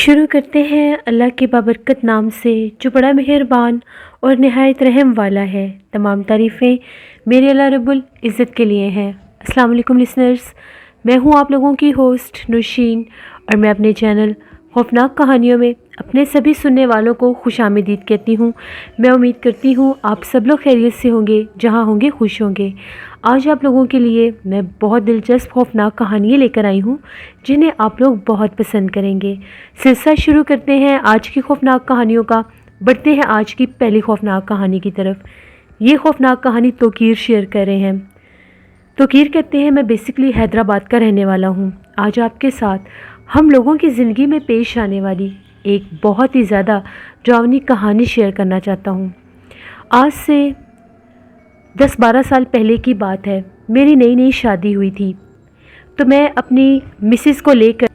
शुरू करते हैं अल्लाह के बाबरकत नाम से जो बड़ा मेहरबान और नहायत रहम वाला है। तमाम तारीफ़ें मेरे अल्लाह रब्बुल इज़्ज़त के लिए हैं। अस्सलाम वालेकुम लिसनर्स, मैं हूँ आप लोगों की होस्ट नौशीन और मैं अपने चैनल खौफनाक कहानियों में अपने सभी सुनने वालों को खुशामदीद कहती हूँ। मैं उम्मीद करती हूँ आप सब लोग खैरियत से होंगे, जहाँ होंगे खुश होंगे। आज आप लोगों के लिए मैं बहुत दिलचस्प खौफनाक कहानियाँ लेकर आई हूँ जिन्हें आप लोग बहुत पसंद करेंगे। सिलसिला शुरू करते हैं आज की खौफनाक कहानियों का। बढ़ते हैं आज की पहली खौफनाक कहानी की तरफ। ये खौफनाक कहानी तोकीर शेयर कर रहे हैं। तोकीर कहते हैं मैं बेसिकली हैदराबाद का रहने वाला हूँ। आज आपके साथ हम लोगों की ज़िंदगी में पेश आने वाली एक बहुत ही ज़्यादा डरावनी कहानी शेयर करना चाहता हूँ। आज से 10-12 साल पहले की बात है। मेरी नई नई शादी हुई थी तो मैं अपनी मिसेस को लेकर,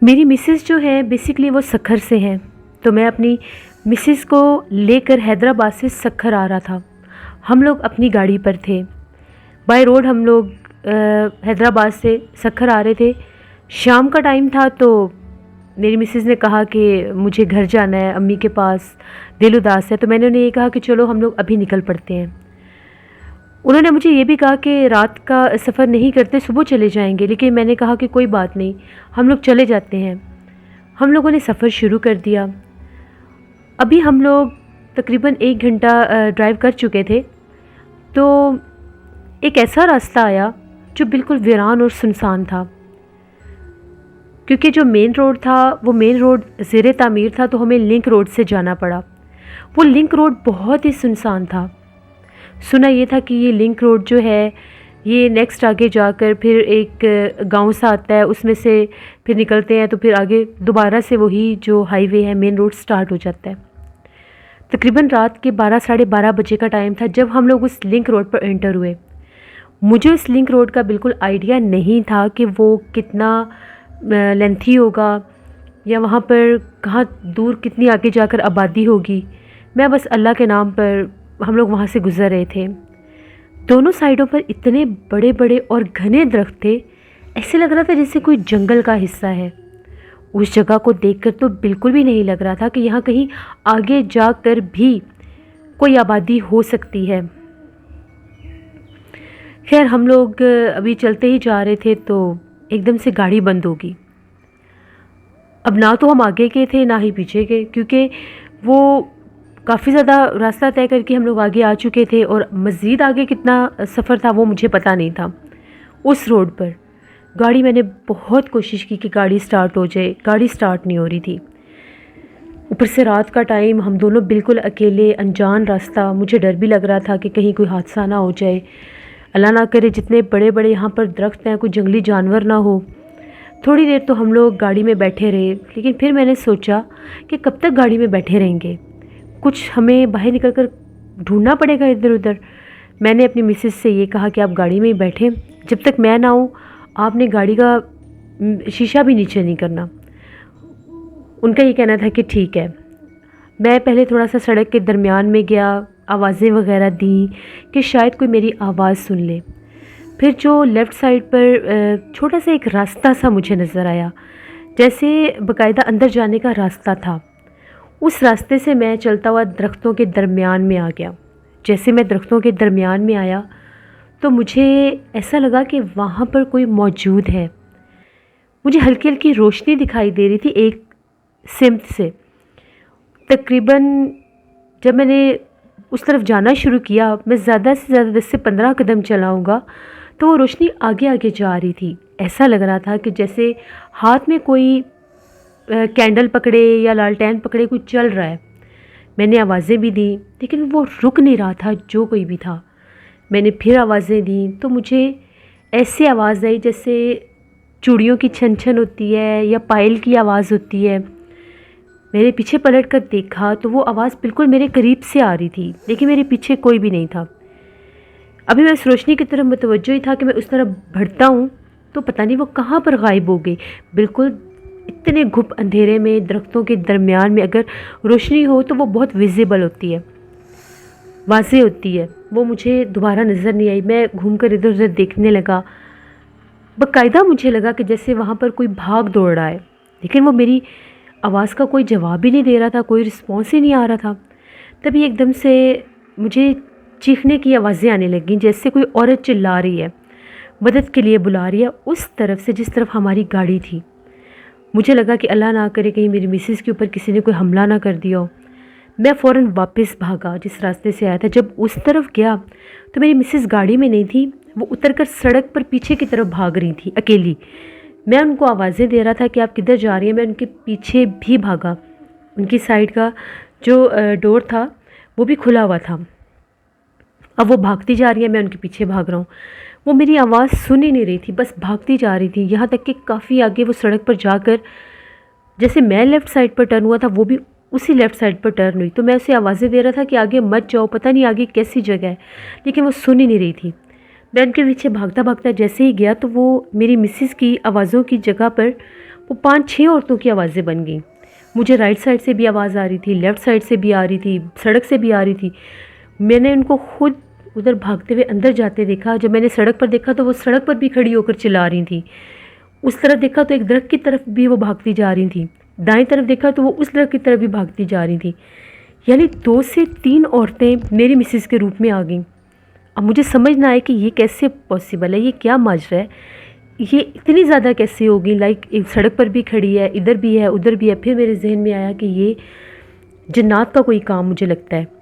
मेरी मिसेस जो है बेसिकली वो सखर से हैं, तो मैं अपनी मिसेस को लेकर हैदराबाद से सखर आ रहा था। हम लोग अपनी गाड़ी पर थे। बाय रोड हम लोग हैदराबाद से सखर आ रहे थे। शाम का टाइम था तो मेरी मिसेस ने कहा कि मुझे घर जाना है, अम्मी के पास, दिल उदास है। तो मैंने उन्हें ये कहा कि चलो हम लोग अभी निकल पड़ते हैं। उन्होंने मुझे ये भी कहा कि रात का सफ़र नहीं करते, सुबह चले जाएंगे, लेकिन मैंने कहा कि कोई बात नहीं, हम लोग चले जाते हैं। हम लोगों ने सफ़र शुरू कर दिया। अभी हम लोग तकरीबन 1 घंटा ड्राइव कर चुके थे तो एक ऐसा रास्ता आया जो बिल्कुल वीरान और सुनसान था, क्योंकि जो मेन रोड था वो मेन रोड ज़ेरे तामीर था, तो हमें लिंक रोड से जाना पड़ा। वो लिंक रोड बहुत ही सुनसान था। सुना ये था कि ये लिंक रोड जो है ये नेक्स्ट आगे जाकर फिर एक गांव सा आता है, उसमें से फिर निकलते हैं तो फिर आगे दोबारा से वही जो हाईवे है मेन रोड स्टार्ट हो जाता है। तकरीबन रात के 12-12:30 बजे का टाइम था जब हम लोग उस लिंक रोड पर एंटर हुए। मुझे उस लिंक रोड का बिल्कुल आइडिया नहीं था कि वो कितना लेंथी होगा या वहाँ पर कहाँ दूर कितनी आगे जाकर आबादी होगी। मैं बस अल्लाह के नाम पर हम लोग वहाँ से गुज़र रहे थे। दोनों साइडों पर इतने बड़े बड़े और घने दरख्त थे, ऐसे लग रहा था जैसे कोई जंगल का हिस्सा है। उस जगह को देखकर तो बिल्कुल भी नहीं लग रहा था कि यहाँ कहीं आगे जाकर भी कोई आबादी हो सकती है। खैर हम लोग अभी चलते ही जा रहे थे तो एकदम से गाड़ी बंद होगी। अब ना तो हम आगे के थे ना ही पीछे के, क्योंकि वो काफ़ी ज़्यादा रास्ता तय करके हम लोग आगे आ चुके थे और मज़ीद आगे कितना सफ़र था वो मुझे पता नहीं था। उस रोड पर गाड़ी, मैंने बहुत कोशिश की कि गाड़ी स्टार्ट हो जाए, गाड़ी स्टार्ट नहीं हो रही थी। ऊपर से रात का टाइम, हम दोनों बिल्कुल अकेले, अनजान रास्ता। मुझे डर भी लग रहा था कि कहीं कोई हादसा ना हो जाए। अल्लाह ना करे जितने बड़े बड़े यहाँ पर दरख्त हैं कोई जंगली जानवर ना हो। थोड़ी देर तो हम लोग गाड़ी में बैठे रहे, लेकिन फिर मैंने सोचा कि कब तक गाड़ी में बैठे रहेंगे, कुछ हमें बाहर निकल कर ढूंढना पड़ेगा इधर उधर। मैंने अपनी मिसेस से ये कहा कि आप गाड़ी में ही बैठें, जब तक मैं ना आऊँ आपने गाड़ी का शीशा भी नीचे नहीं करना। उनका ये कहना था कि ठीक है। मैं पहले थोड़ा सा सड़क के दरमियान में गया, आवाज़ें वगैरह दी कि शायद कोई मेरी आवाज़ सुन ले। फिर जो लेफ़्ट साइड पर छोटा सा एक रास्ता सा मुझे नज़र आया, जैसे बाकायदा अंदर जाने का रास्ता था। उस रास्ते से मैं चलता हुआ दरख्तों के दरमियान में आ गया। जैसे मैं दरख्तों के दरमियान में आया तो मुझे ऐसा लगा कि वहाँ पर कोई मौजूद है। मुझे हल्की हल्की रोशनी दिखाई दे रही थी एक सिमत से। तकरीबन जब मैंने उस तरफ जाना शुरू किया, मैं ज़्यादा से ज़्यादा 10 से 15 कदम चलाऊँगा तो वो रोशनी आगे आगे जा रही थी। ऐसा लग रहा था कि जैसे हाथ में कोई कैंडल पकड़े या लालटेन पकड़े कोई चल रहा है। मैंने आवाज़ें भी दी लेकिन वो रुक नहीं रहा था जो कोई भी था। मैंने फिर आवाज़ें दी तो मुझे ऐसी आवाज़ आई जैसे चूड़ियों की छन छन होती है या पायल की आवाज़ होती है। मैंने पीछे पलट कर देखा तो वो आवाज़ बिल्कुल मेरे करीब से आ रही थी, लेकिन मेरे पीछे कोई भी नहीं था। अभी मैं उस रोशनी की तरफ मुतवज्जो ही था कि मैं उस तरफ बढ़ता हूँ तो पता नहीं वो कहाँ पर गायब हो गई। बिल्कुल इतने घुप अंधेरे में, दरख्तों के दरमियान में अगर रोशनी हो तो वो बहुत विजिबल होती है, वाज़ेह होती है। वो मुझे दोबारा नज़र नहीं आई। मैं घूमकर इधर उधर देखने लगा। बाकायदा मुझे लगा कि जैसे वहाँ पर कोई भाग दौड़ रहा है, लेकिन वो मेरी आवाज़ का कोई जवाब ही नहीं दे रहा था, कोई रिस्पॉन्स ही नहीं आ रहा था। तभी एकदम से मुझे चीखने की आवाज़ें आने लगीं, जैसे कोई औरत चिल्ला रही है, मदद के लिए बुला रही है, उस तरफ से जिस तरफ हमारी गाड़ी थी। मुझे लगा कि अल्लाह ना करे कहीं मेरी मिसेज़ के ऊपर किसी ने कोई हमला ना कर दिया हो। मैं फ़ौरन वापस भागा जिस रास्ते से आया था। जब उस तरफ गया तो मेरी मिसेज़ गाड़ी में नहीं थी, वो उतरकर सड़क पर पीछे की तरफ भाग रही थी अकेली। मैं उनको आवाज़ें दे रहा था कि आप किधर जा रही हैं। मैं उनके पीछे भी भागा, उनकी साइड का जो डोर था वो भी खुला हुआ था। अब वो भागती जा रही है, मैं उनके पीछे भाग रहा हूँ। वो मेरी आवाज़ सुन ही नहीं रही थी, बस भागती जा रही थी, यहाँ तक कि काफ़ी आगे वो सड़क पर जाकर जैसे मैं लेफ़्ट साइड पर टर्न हुआ था वो भी उसी लेफ़्ट साइड पर टर्न हुई। तो मैं उसे आवाज़ें दे रहा था कि आगे मत जाओ, पता नहीं आगे कैसी जगह है, लेकिन वो सुन ही नहीं रही थी। मैं उनके पीछे भागता भागता जैसे ही गया तो वो मेरी मिसेज़ की आवाज़ों की जगह पर वो 5-6 औरतों की आवाज़ें बन गई। मुझे राइट साइड से भी आवाज़ आ रही थी, लेफ़्ट साइड से भी आ रही थी, सड़क से भी आ रही थी। मैंने उनको खुद उधर भागते हुए अंदर जाते देखा। जब मैंने सड़क पर देखा तो वो सड़क पर भी खड़ी होकर चिल्ला रही थी। उस तरफ देखा तो एक दरख्त की तरफ भी वो भागती जा रही थी। दाएं तरफ देखा तो वो उस दरख्त की तरफ भी भागती जा रही थी। यानी 2 से 3 औरतें मेरी मिसेज़ के रूप में आ गईं। अब मुझे समझ ना आए कि ये कैसे पॉसिबल है, ये क्या माजरा है, ये इतनी ज़्यादा कैसे होगी। लाइक एक सड़क पर भी खड़ी है, इधर भी है, उधर भी है। फिर मेरे जहन में आया कि ये जन्नात का कोई काम मुझे लगता है।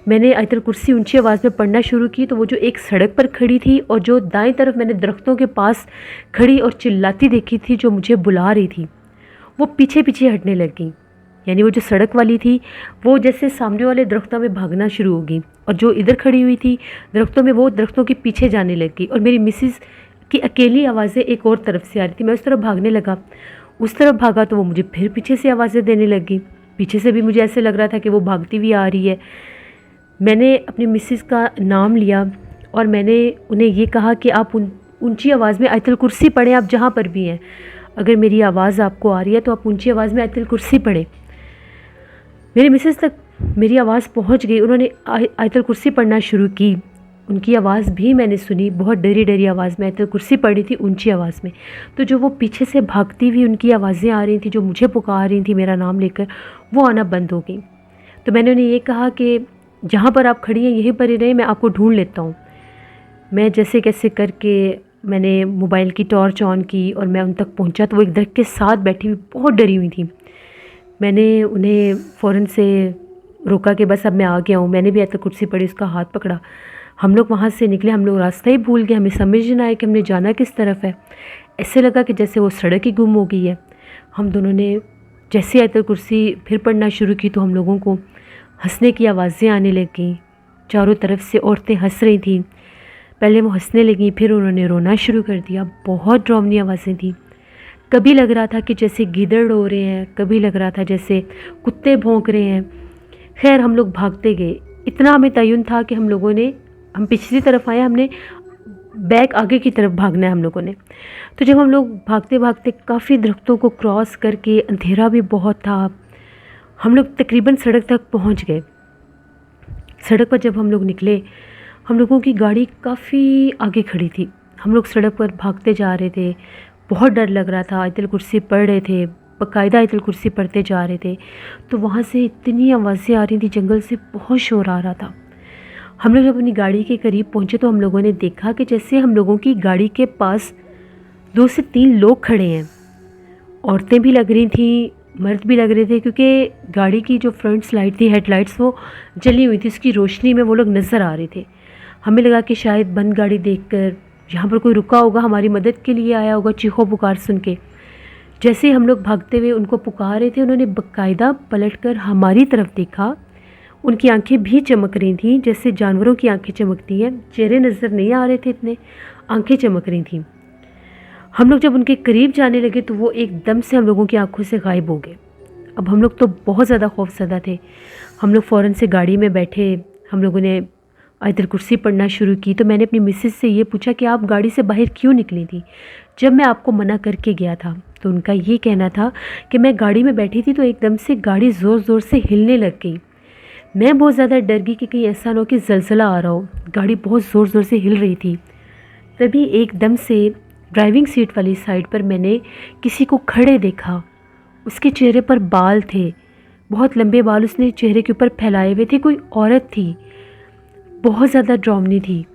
मैंने आयतल कुर्सी ऊंची आवाज़ में पढ़ना शुरू की तो वो जो एक सड़क पर खड़ी थी और जो दाएं तरफ मैंने दरख्तों के पास खड़ी और चिल्लाती देखी थी, जो मुझे बुला रही थी, वो पीछे पीछे हटने लगी। यानी वो जो सड़क वाली थी वो जैसे सामने वाले दरख्तों में भागना शुरू हो गई, और जो इधर खड़ी हुई थी दरख्तों में, वो दरख्तों के पीछे जाने लगी। और मेरी मिसेज़ की अकेली आवाज़ें एक और तरफ से आ रही थी। मैं उस तरफ भागने लगा, उस तरफ भागा तो वो मुझे फिर पीछे से आवाज़ें देने लगी। पीछे से भी मुझे ऐसे लग रहा था कि वो भागती हुई आ रही है। मैंने अपनी मिसेज़ का नाम लिया और मैंने उन्हें ये कहा कि आप ऊंची आवाज़ में आयतल कुर्सी पढ़ें, आप जहाँ पर भी हैं। अगर मेरी आवाज़ आपको आ रही है तो आप ऊंची आवाज़ में आयतल कुर्सी पढ़ें। मेरी मिसेज़ तक मेरी आवाज़ पहुँच गई। उन्होंने आयतल कुर्सी पढ़ना शुरू की। उनकी आवाज़ भी मैंने सुनी, बहुत डरी डरी आवाज़ में आयतल कुर्सी पढ़ी थी ऊंची आवाज़ में। तो जो वो पीछे से भागती हुई उनकी आवाज़ें आ रही थी, जो मुझे पुकार रही थी मेरा नाम लेकर, वो आना बंद हो गई। तो मैंने उन्हें ये कहा कि जहाँ पर आप खड़ी हैं यहीं पर ही रहें, मैं आपको ढूंढ लेता हूँ। मैं जैसे कैसे करके मैंने मोबाइल की टॉर्च ऑन की और मैं उन तक पहुँचा तो वो एक दरख्त के साथ बैठी हुई बहुत डरी हुई थी। मैंने उन्हें फ़ौरन से रोका कि बस अब मैं आ गया हूँ। मैंने भी आयतल कुर्सी पढ़ी, उसका हाथ पकड़ा। हम लोग वहाँ से निकले, हम लोग रास्ता ही भूल गए, हमें समझ नहीं आया कि हमने जाना किस तरफ है। ऐसे लगा कि जैसे वो सड़क ही गुम हो गई है। हम दोनों ने जैसे आयतल कुर्सी फिर पढ़ना शुरू की तो हम लोगों को हंसने की आवाज़ें आने लगी। चारों तरफ से औरतें हंस रही थीं। पहले वो हंसने लगी, फिर उन्होंने रोना शुरू कर दिया। बहुत डरावनी आवाज़ें थीं। कभी लग रहा था कि जैसे गीदड़ रो रहे हैं, कभी लग रहा था जैसे कुत्ते भौंक रहे हैं। खैर हम लोग भागते गए। इतना हमें तयन था कि हम पिछली तरफ आए, हमने बैक आगे की तरफ भागना है हम लोगों ने। तो जब हम लोग भागते भागते काफ़ी दरख्तों को क्रॉस करके, अंधेरा भी बहुत था, हम लोग तकरीबन सड़क तक पहुंच गए। सड़क पर जब हम लोग निकले, हम लोगों की गाड़ी काफ़ी आगे खड़ी थी। हम लोग सड़क पर भागते जा रहे थे, बहुत डर लग रहा था। आयतल कुर्सी पढ़ रहे थे, बाकायदा आयतल कुर्सी पढ़ते जा रहे थे। तो वहाँ से इतनी आवाज़ें आ रही थी, जंगल से बहुत शोर आ रहा था। हम लोग जब अपनी गाड़ी के करीब पहुँचे तो हम लोगों ने देखा कि जैसे हम लोगों की गाड़ी के पास 2 से 3 लोग खड़े हैं। औरतें भी लग रही थी, मर्द भी लग रहे थे, क्योंकि गाड़ी की जो फ्रंट लाइट थी, हेडलाइट्स, वो जली हुई थी। उसकी रोशनी में वो लोग नज़र आ रहे थे। हमें लगा कि शायद बंद गाड़ी देखकर यहाँ पर कोई रुका होगा, हमारी मदद के लिए आया होगा चीखों पुकार सुन के। जैसे ही हम लोग भागते हुए उनको पुकार रहे थे, उन्होंने बाकायदा पलटकर हमारी तरफ देखा। उनकी आंखें भी चमक रही थीं जैसे जानवरों की आंखें चमकती हैं। चेहरे नज़र नहीं आ रहे थे इतने, आंखें चमक रही थीं। हम लोग जब उनके करीब जाने लगे तो वो एकदम से हम लोगों की आंखों से गायब हो गए। अब हम लोग तो बहुत ज़्यादा खौफज़दा थे। हम लोग फ़ौरन से गाड़ी में बैठे, हम लोगों ने आयतल कुर्सी पढ़ना शुरू की। तो मैंने अपनी मिसेज़ से ये पूछा कि आप गाड़ी से बाहर क्यों निकली थी जब मैं आपको मना करके गया था। तो उनका ये कहना था कि मैं गाड़ी में बैठी थी तो एकदम से गाड़ी ज़ोर ज़ोर से हिलने लग गई। मैं बहुत ज़्यादा डर गई कि कहीं ऐसा ना हो कि ज़लज़ला आ रहा हो। गाड़ी बहुत ज़ोर ज़ोर से हिल रही थी। तभी एकदम से ड्राइविंग सीट वाली साइड पर मैंने किसी को खड़े देखा। उसके चेहरे पर बाल थे, बहुत लंबे बाल उसने चेहरे के ऊपर फैलाए हुए थे। कोई औरत थी, बहुत ज़्यादा डरावनी थी।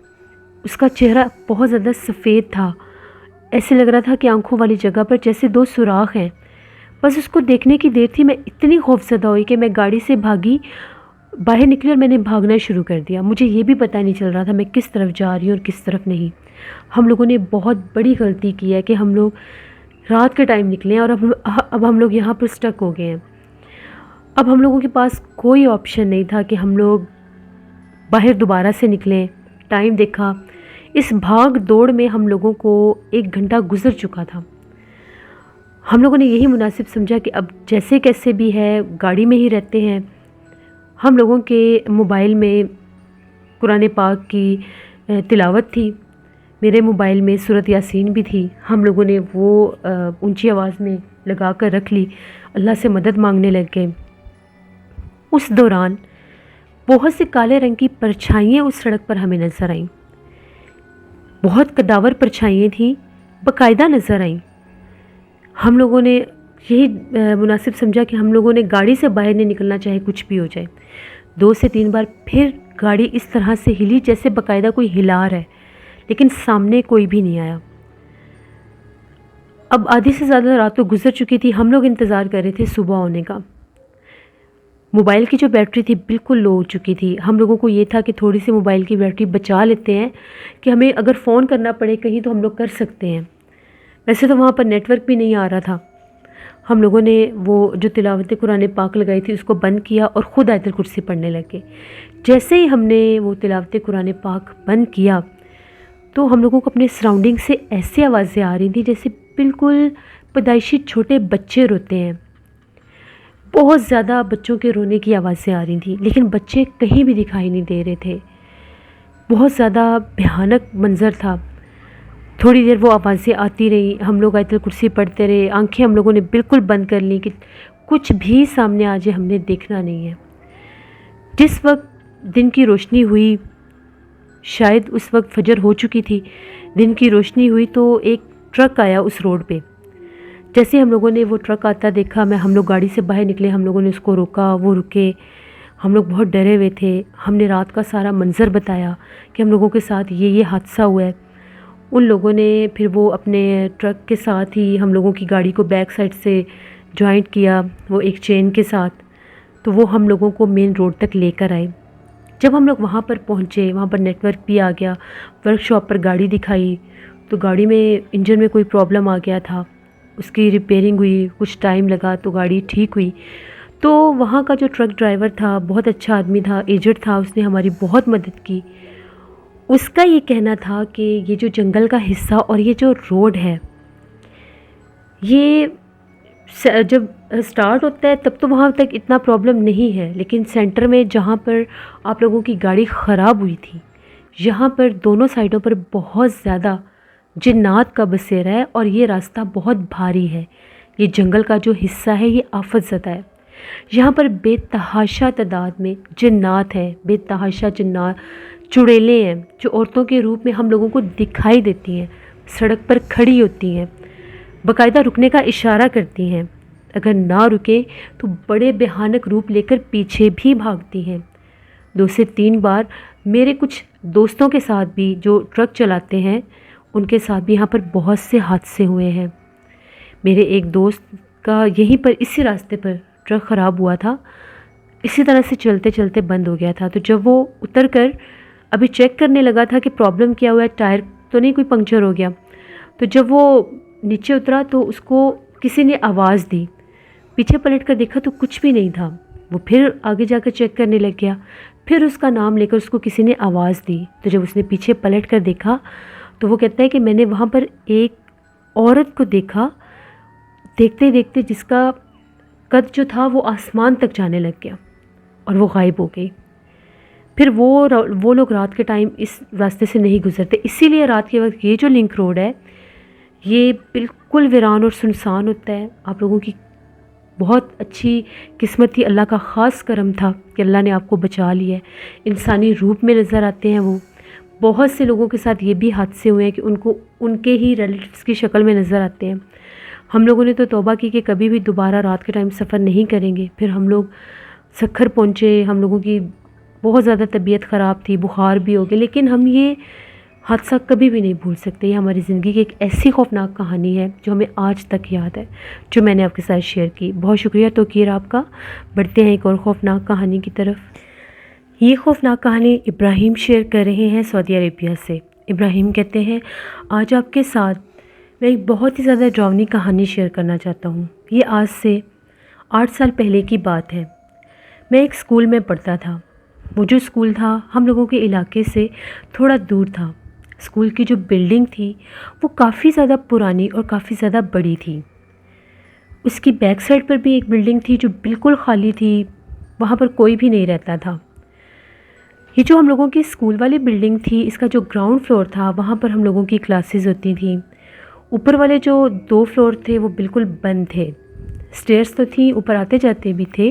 उसका चेहरा बहुत ज़्यादा सफ़ेद था, ऐसे लग रहा था कि आंखों वाली जगह पर जैसे दो सुराख हैं। बस उसको देखने की देर थी, मैं इतनी खौफज़दा हुई कि मैं गाड़ी से भागी, बाहर निकली और मैंने भागना शुरू कर दिया। मुझे ये भी पता नहीं चल रहा था मैं किस तरफ जा रही हूँ और किस तरफ नहीं। हम लोगों ने बहुत बड़ी गलती की है कि हम लोग रात के टाइम निकले हैं और अब हम लोग यहाँ पर स्टक हो गए हैं। अब हम लोगों के पास कोई ऑप्शन नहीं था कि हम लोग बाहर दोबारा से निकलें। टाइम देखा, इस भाग दौड़ में हम लोगों को 1 घंटा गुजर चुका था। हम लोगों ने यही मुनासिब समझा कि अब जैसे कैसे भी है गाड़ी में ही रहते हैं। हम लोगों के मोबाइल में कुरान पाक की तिलावत थी, मेरे मोबाइल में सूरत यासीन भी थी। हम लोगों ने वो ऊंची आवाज़ में लगा कर रख ली, अल्लाह से मदद मांगने लग गए। उस दौरान बहुत से काले रंग की परछाइयाँ उस सड़क पर हमें नज़र आईं। बहुत कदावर परछाइयाँ थीं, बाकायदा नज़र आईं। हम लोगों ने यही मुनासिब समझा कि हम लोगों ने गाड़ी से बाहर नहीं निकलना, चाहे कुछ भी हो जाए। 2 से 3 बार फिर गाड़ी इस तरह से हिली जैसे बाकायदा कोई हिला रहा है, लेकिन सामने कोई भी नहीं आया। अब आधी से ज़्यादा रात तो गुजर चुकी थी। हम लोग इंतज़ार कर रहे थे सुबह होने का। मोबाइल की जो बैटरी थी बिल्कुल लो हो चुकी थी। हम लोगों को ये था कि थोड़ी सी मोबाइल की बैटरी बचा लेते हैं कि हमें अगर फ़ोन करना पड़े कहीं तो हम लोग कर सकते हैं। वैसे तो वहाँ पर नेटवर्क भी नहीं आ रहा था। हम लोगों ने वो जो तिलावत कुरान पाक लगाई थी उसको बंद किया और ख़ुद आयतुल कुर्सी पढ़ने लगे। जैसे ही हमने वो तिलावत कुरान पाक बंद किया तो हम लोगों को अपने सराउंडिंग से ऐसी आवाज़ें आ रही थी जैसे बिल्कुल पैदाइशी छोटे बच्चे रोते हैं। बहुत ज़्यादा बच्चों के रोने की आवाज़ें आ रही थी, लेकिन बच्चे कहीं भी दिखाई नहीं दे रहे थे। बहुत ज़्यादा भयानक मंज़र था। थोड़ी देर वो आवाज़ें आती रही, हम लोग आयतुल कुर्सी पढ़ते रहे। आंखें हम लोगों ने बिल्कुल बंद कर ली कि कुछ भी सामने आ जाए हमने देखना नहीं है। जिस वक्त दिन की रोशनी हुई, शायद उस वक्त फजर हो चुकी थी, दिन की रोशनी हुई तो एक ट्रक आया उस रोड पे। जैसे हम लोगों ने वो ट्रक आता देखा, हम लोग गाड़ी से बाहर निकले, हम लोगों ने उसको रोका, वो रुके। हम लोग बहुत डरे हुए थे। हमने रात का सारा मंज़र बताया कि हम लोगों के साथ ये हादसा हुआ है। उन लोगों ने फिर वो अपने ट्रक के साथ ही हम लोगों की गाड़ी को बैक साइड से जॉइंट किया, वो एक चेन के साथ, तो वो हम लोगों को मेन रोड तक लेकर आए। जब हम लोग वहाँ पर पहुँचे, वहाँ पर नेटवर्क भी आ गया। वर्कशॉप पर गाड़ी दिखाई तो गाड़ी में इंजन में कोई प्रॉब्लम आ गया था, उसकी रिपेयरिंग हुई, कुछ टाइम लगा तो गाड़ी ठीक हुई। तो वहाँ का जो ट्रक ड्राइवर था बहुत अच्छा आदमी था, एजेड था, उसने हमारी बहुत मदद की। उसका ये कहना था कि ये जो जंगल का हिस्सा और ये जो रोड है, ये जब स्टार्ट होता है तब तो वहाँ तक इतना प्रॉब्लम नहीं है, लेकिन सेंटर में जहाँ पर आप लोगों की गाड़ी ख़राब हुई थी, यहाँ पर दोनों साइडों पर बहुत ज़्यादा जिन्नात का बसेरा है और ये रास्ता बहुत भारी है। ये जंगल का जो हिस्सा है ये आफत ज़दा है। यहाँ पर बेतहाशा तादाद में जिन्नात है, बेतहाशा जिन्नात चुड़ैलें हैं जो औरतों के रूप में हम लोगों को दिखाई देती हैं, सड़क पर खड़ी होती हैं, बाकायदा रुकने का इशारा करती हैं। अगर ना रुके तो बड़े भयानक रूप लेकर पीछे भी भागती हैं। 2 से 3 बार मेरे कुछ दोस्तों के साथ भी जो ट्रक चलाते हैं उनके साथ भी यहाँ पर बहुत से हादसे हुए हैं। मेरे एक दोस्त का यहीं पर इसी रास्ते पर ट्रक ख़राब हुआ था, इसी तरह से चलते चलते बंद हो गया था। तो जब वो उतर कर अभी चेक करने लगा था कि प्रॉब्लम क्या हुआ है, टायर तो नहीं कोई पंक्चर हो गया, तो जब वो नीचे उतरा तो उसको किसी ने आवाज़ दी। पीछे पलट कर देखा तो कुछ भी नहीं था। वो फिर आगे जाकर चेक करने लग गया, फिर उसका नाम लेकर उसको किसी ने आवाज़ दी। तो जब उसने पीछे पलट कर देखा तो वो कहता है कि मैंने वहाँ पर एक औरत को देखा, देखते देखते जिसका कद जो था वो आसमान तक जाने लग गया और वो गायब हो गई। फिर वो लोग रात के टाइम इस रास्ते से नहीं गुजरते, इसीलिए रात के वक्त ये जो लिंक रोड है ये बिल्कुल वीरान और सुनसान होता है। आप लोगों की बहुत अच्छी किस्मत थी, अल्लाह का ख़ास करम था कि अल्लाह ने आपको बचा लिया है। इंसानी रूप में नज़र आते हैं वो। बहुत से लोगों के साथ ये भी हादसे हुए हैं कि उनको उनके ही रिलेटिव्स की शक्ल में नज़र आते हैं। हम लोगों ने तो तौबा की कि कभी भी दोबारा रात के टाइम सफ़र नहीं करेंगे। फिर हम लोग सखर पहुँचे, हम लोगों की बहुत ज़्यादा तबीयत ख़राब थी, बुखार भी हो गया, लेकिन हम ये हादसा कभी भी नहीं भूल सकते। ये हमारी ज़िंदगी की एक ऐसी खौफनाक कहानी है जो हमें आज तक याद है, जो मैंने आपके साथ शेयर की। बहुत शुक्रिया तौकीर आपका। बढ़ते हैं एक और खौफनाक कहानी की तरफ। ये खौफनाक कहानी इब्राहिम शेयर कर रहे हैं सऊदी अरेबिया से। इब्राहिम कहते हैं, आज आपके साथ मैं एक बहुत ही ज़्यादा डरावनी कहानी शेयर करना चाहता हूँ। ये आज से 8 साल पहले की बात है। मैं एक स्कूल में पढ़ता था। वो जो स्कूल था हम लोगों के इलाके से थोड़ा दूर था। स्कूल की जो बिल्डिंग थी वो काफ़ी ज़्यादा पुरानी और काफ़ी ज़्यादा बड़ी थी। उसकी बैक साइड पर भी एक बिल्डिंग थी जो बिल्कुल खाली थी, वहाँ पर कोई भी नहीं रहता था। ये जो हम लोगों की स्कूल वाली बिल्डिंग थी, इसका जो ग्राउंड फ्लोर था वहाँ पर हम लोगों की क्लासेस होती थी। ऊपर वाले जो 2 फ्लोर थे वो बिल्कुल बंद थे। स्टेयर्स तो थी, ऊपर आते जाते भी थे,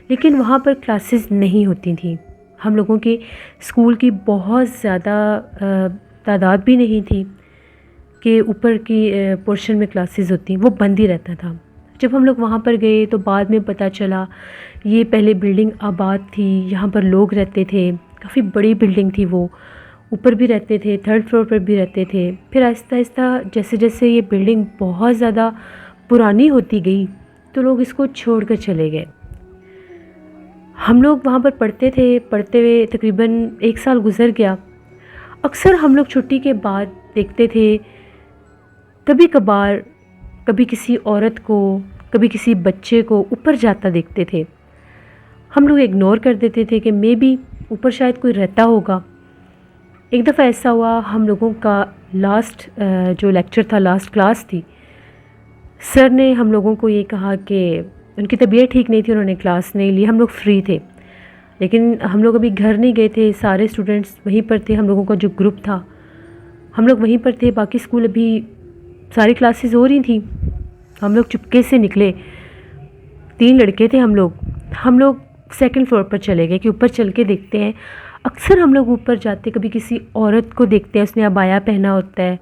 लेकिन वहाँ पर क्लासेस नहीं होती थी। हम लोगों के स्कूल की बहुत ज़्यादा तादाद भी नहीं थी कि ऊपर की पोर्शन में क्लासेस होती, वो बंद ही रहता था। जब हम लोग वहाँ पर गए तो बाद में पता चला ये पहले बिल्डिंग आबाद थी, यहाँ पर लोग रहते थे। काफ़ी बड़ी बिल्डिंग थी वो, ऊपर भी रहते थे, 3rd फ्लोर पर भी रहते थे। फिर आहिस्ता आहिस्ता जैसे जैसे ये बिल्डिंग बहुत ज़्यादा पुरानी होती गई तो लोग इसको छोड़ कर चले गए। हम लोग वहाँ पर पढ़ते थे, पढ़ते हुए तकरीबन 1 साल गुज़र गया। अक्सर हम लोग छुट्टी के बाद देखते थे, कभी कभार कभी किसी औरत को, कभी किसी बच्चे को ऊपर जाता देखते थे। हम लोग इग्नोर कर देते थे कि मे बी ऊपर शायद कोई रहता होगा। एक दफ़ा ऐसा हुआ, हम लोगों का लास्ट जो लेक्चर था, लास्ट क्लास थी, सर ने हम लोगों को ये कहा कि उनकी तबीयत ठीक नहीं थी, उन्होंने क्लास नहीं ली। हम लोग फ्री थे, लेकिन हम लोग अभी घर नहीं गए थे, सारे स्टूडेंट्स वहीं पर थे। हम लोगों का जो ग्रुप था हम लोग वहीं पर थे, बाकी स्कूल अभी सारी क्लासेस हो रही थी। हम लोग चुपके से निकले, 3 लड़के थे हम लोग 2nd फ्लोर पर चले गए कि ऊपर चल के देखते हैं। अक्सर हम लोग ऊपर जाते, कभी किसी औरत को देखते हैं, उसने अबाया पहना होता है।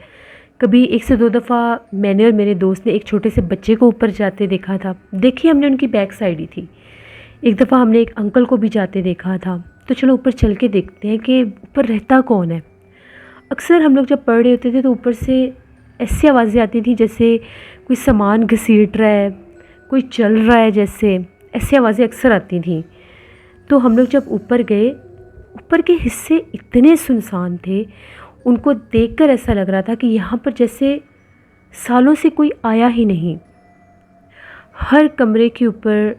कभी 1 से 2 दफ़ा मैंने और मेरे दोस्त ने एक छोटे से बच्चे को ऊपर जाते देखा था। देखी हमने उनकी बैक साइड ही थी। एक दफ़ा हमने एक अंकल को भी जाते देखा था। तो चलो ऊपर चल के देखते हैं कि ऊपर रहता कौन है। अक्सर हम लोग जब पढ़ रहे होते थे तो ऊपर से ऐसी आवाज़ें आती थी जैसे कोई सामान घसीट रहा है, कोई चल रहा है, जैसे ऐसी आवाज़ें अक्सर आती थी। तो हम लोग जब ऊपर गए, ऊपर के हिस्से इतने सुनसान थे, उनको देखकर ऐसा लग रहा था कि यहाँ पर जैसे सालों से कोई आया ही नहीं। हर कमरे के ऊपर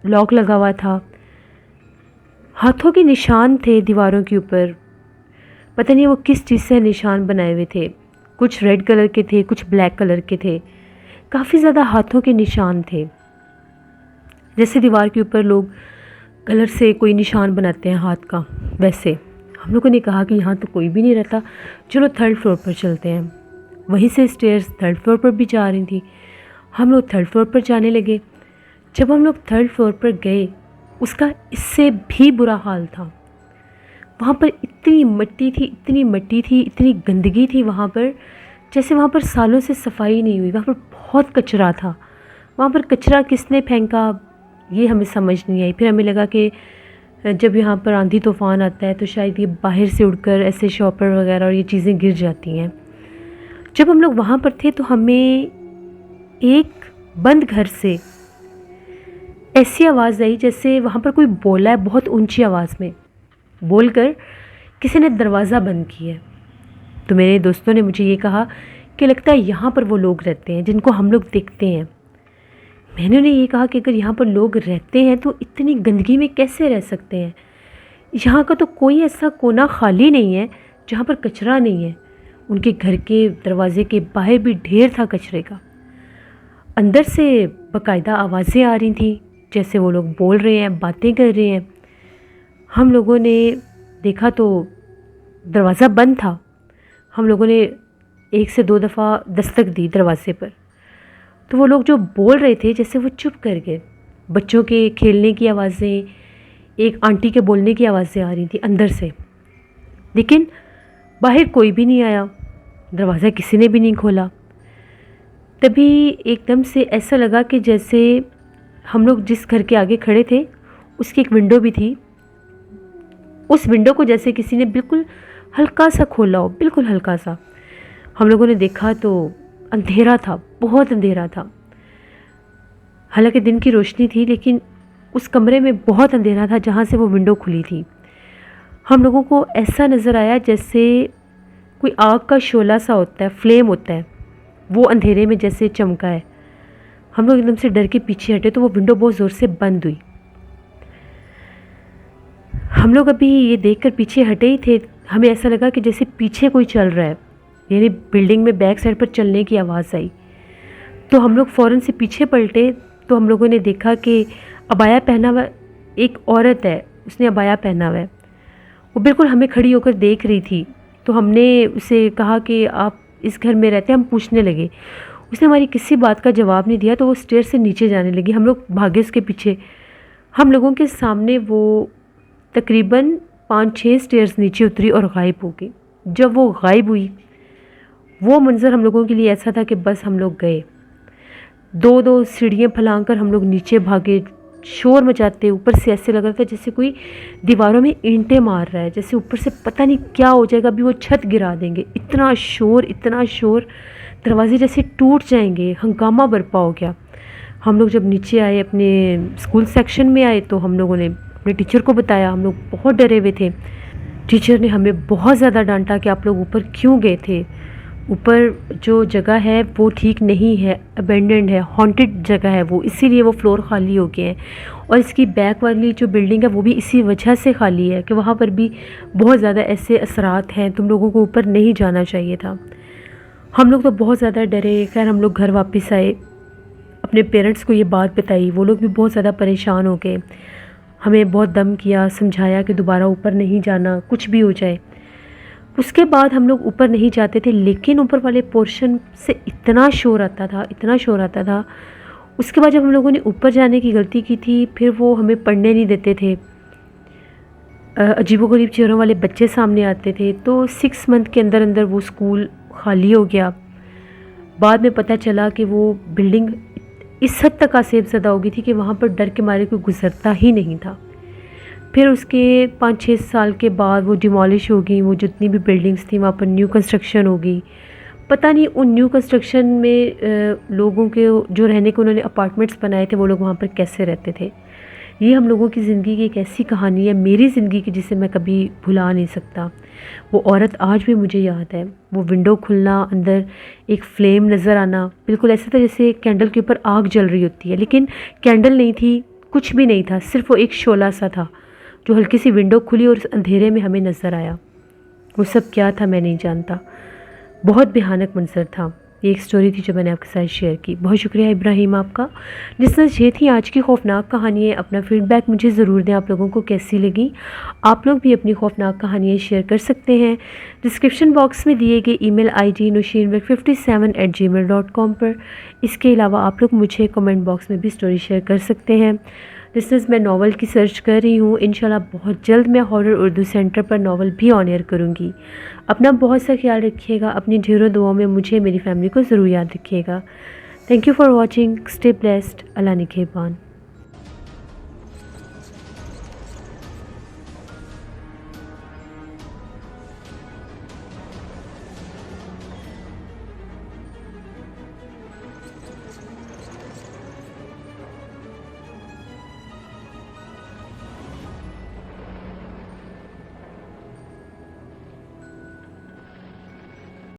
लॉक लगा हुआ था, हाथों के निशान थे दीवारों के ऊपर। पता नहीं वो किस चीज़ से निशान बनाए हुए थे, कुछ रेड कलर के थे, कुछ ब्लैक कलर के थे। काफ़ी ज़्यादा हाथों के निशान थे, जैसे दीवार के ऊपर लोग कलर से कोई निशान बनाते हैं हाथ का, वैसे। हम लोगों ने कहा कि यहाँ तो कोई भी नहीं रहता, चलो 3rd फ्लोर पर चलते हैं। वहीं से स्टेयर्स 3rd फ्लोर पर भी जा रही थी। हम लोग 3rd फ्लोर पर जाने लगे। जब हम लोग 3rd फ्लोर पर गए, उसका इससे भी बुरा हाल था। वहाँ पर इतनी मट्टी थी, इतनी मट्टी थी, इतनी गंदगी थी वहाँ पर, जैसे वहाँ पर सालों से सफाई नहीं हुई। वहाँ पर बहुत कचरा था। वहाँ पर कचरा किसने फेंका ये हमें समझ नहीं आई। फिर हमें लगा कि जब यहाँ पर आंधी तूफ़ान आता है तो शायद ये बाहर से उड़कर ऐसे शॉपर वगैरह और ये चीज़ें गिर जाती हैं। जब हम लोग वहाँ पर थे तो हमें एक बंद घर से ऐसी आवाज़ आई जैसे वहाँ पर कोई बोला है, बहुत ऊंची आवाज़ में बोलकर किसी ने दरवाज़ा बंद किया है। तो मेरे दोस्तों ने मुझे ये कहा कि लगता है यहाँ पर वो लोग रहते हैं जिनको हम लोग देखते हैं। मैंने उन्हें ये कहा कि अगर यहाँ पर लोग रहते हैं तो इतनी गंदगी में कैसे रह सकते हैं। यहाँ का तो कोई ऐसा कोना खाली नहीं है जहाँ पर कचरा नहीं है। उनके घर के दरवाजे के बाहर भी ढेर था कचरे का। अंदर से बाकायदा आवाज़ें आ रही थी, जैसे वो लोग बोल रहे हैं, बातें कर रहे हैं। हम लोगों ने देखा तो दरवाज़ा बंद था। हम लोगों ने 1 से 2 दफ़ा दस्तक दी दरवाजे पर, तो वो लोग जो बोल रहे थे जैसे वो चुप कर गए। बच्चों के खेलने की आवाज़ें, एक आंटी के बोलने की आवाज़ें आ रही थी अंदर से, लेकिन बाहर कोई भी नहीं आया। दरवाज़ा किसी ने भी नहीं खोला। तभी एकदम से ऐसा लगा कि जैसे हम लोग जिस घर के आगे खड़े थे उसकी एक विंडो भी थी, उस विंडो को जैसे किसी ने बिल्कुल हल्का सा खोला हो, बिल्कुल हल्का सा। हम लोगों ने देखा तो अंधेरा था, बहुत अंधेरा था। हालांकि दिन की रोशनी थी लेकिन उस कमरे में बहुत अंधेरा था जहाँ से वो विंडो खुली थी। हम लोगों को ऐसा नज़र आया जैसे कोई आग का शोला सा होता है, फ्लेम होता है, वो अंधेरे में जैसे चमका है। हम लोग एकदम से डर के पीछे हटे तो वो विंडो बहुत ज़ोर से बंद हुई। हम लोग अभी ये देखकर पीछे हटे ही थे, हमें ऐसा लगा कि जैसे पीछे कोई चल रहा है, यानी बिल्डिंग में बैक साइड पर चलने की आवाज़ आई। तो हम लोग फ़ौरन से पीछे पलटे तो हम लोगों ने देखा कि अबाया पहना हुआ एक औरत है, उसने अबाया पहना हुआ है, वो बिल्कुल हमें खड़ी होकर देख रही थी। तो हमने उसे कहा कि आप इस घर में रहते हैं, हम पूछने लगे। उसने हमारी किसी बात का जवाब नहीं दिया तो वो स्टेयर से नीचे जाने लगी। हम लोग भागे उसके पीछे। हम लोगों के सामने वो तकरीबन 5-6 स्टेयर्स नीचे उतरी और गायब हो गई। जब वो गायब हुई, वो मंज़र हम लोगों के लिए ऐसा था कि बस हम लोग गए। 2-2 सीढ़ियाँ फलांकर हम लोग नीचे भागे, शोर मचाते। ऊपर से ऐसे लग रहा था जैसे कोई दीवारों में ईंटें मार रहा है, जैसे ऊपर से पता नहीं क्या हो जाएगा, अभी वो छत गिरा देंगे। इतना शोर, इतना शोर, दरवाजे जैसे टूट जाएंगे, हंगामा बरपा हो गया। हम लोग जब नीचे आए, अपने स्कूल सेक्शन में आए, तो हम लोगों ने अपने टीचर को बताया। हम लोग बहुत डरे हुए थे। टीचर ने हमें बहुत ज़्यादा डांटा कि आप लोग ऊपर क्यों गए थे, ऊपर जो जगह है वो ठीक नहीं है, अबेंडेंड है, हॉन्टेड जगह है वो, इसीलिए वो फ्लोर खाली हो गए हैं। और इसकी बैक वाली जो बिल्डिंग है वो भी इसी वजह से खाली है कि वहाँ पर भी बहुत ज़्यादा ऐसे असरात हैं, तुम लोगों को ऊपर नहीं जाना चाहिए था। हम लोग तो बहुत ज़्यादा डरे। खैर हम लोग घर वापस आए, अपने पेरेंट्स को ये बात बताई, वो लोग भी बहुत ज़्यादा परेशान हो गए। हमें बहुत दम किया, समझाया कि दोबारा ऊपर नहीं जाना, कुछ भी हो जाए। उसके बाद हम लोग ऊपर नहीं जाते थे, लेकिन ऊपर वाले पोर्शन से इतना शोर आता था, इतना शोर आता था। उसके बाद जब हम लोगों ने ऊपर जाने की गलती की थी, फिर वो हमें पढ़ने नहीं देते थे। अजीबोगरीब चेहरों वाले बच्चे सामने आते थे। तो 6 मंथ के अंदर अंदर वो स्कूल खाली हो गया। बाद में पता चला कि वो बिल्डिंग इस हद तक आसेबज़दा हो गई थी कि वहाँ पर डर के मारे कोई गुजरता ही नहीं था। फिर उसके 5-6 साल के बाद वो डिमोलिश हो गई। वो जितनी भी बिल्डिंग्स थी वहाँ पर न्यू कंस्ट्रक्शन हो गई। पता नहीं उन न्यू कंस्ट्रक्शन में लोगों के जो रहने के उन्होंने अपार्टमेंट्स बनाए थे, वो लोग वहाँ पर कैसे रहते थे। ये हम लोगों की ज़िंदगी की एक ऐसी कहानी है, मेरी ज़िंदगी की, जिसे मैं कभी भुला नहीं सकता। वो औरत आज भी मुझे याद है। वो विंडो खुलना, अंदर एक फ्लेम नज़र आना, बिल्कुल ऐसा था जैसे कैंडल के ऊपर आग जल रही होती है, लेकिन कैंडल नहीं थी, कुछ भी नहीं था, सिर्फ वो एक शोला सा था जो हल्की सी विंडो खुली और उस अंधेरे में हमें नज़र आया। वो सब क्या था मैं नहीं जानता। बहुत भयानक मंजर था। ये एक स्टोरी थी जो मैंने आपके साथ शेयर की। बहुत शुक्रिया इब्राहिम आपका। लिसनर्स, ये थी आज की खौफनाक कहानियाँ। अपना फीडबैक मुझे ज़रूर दें, आप लोगों को कैसी लगी। आप लोग भी अपनी खौफनाक कहानियाँ शेयर कर सकते हैं डिस्क्रिप्शन बॉक्स में दिए गए ईमेल ID nusheenbeg57@gmail.com पर। इसके अलावा आप लोग मुझे कमेंट बॉक्स में भी स्टोरी शेयर कर सकते हैं। लिसनर्स, मैं नावल की सर्च कर रही हूँ। इंशाल्लाह बहुत जल्द मैं हॉरर उर्दू सेंटर पर नावल भी ऑन एयर करूँगी। अपना बहुत सा ख्याल रखिएगा। अपनी ढेरों दुआओं में मुझे, मेरी फैमिली को ज़रूर याद रखिएगा। Thank you for watching. Stay blessed. अल्लाह निगहबान।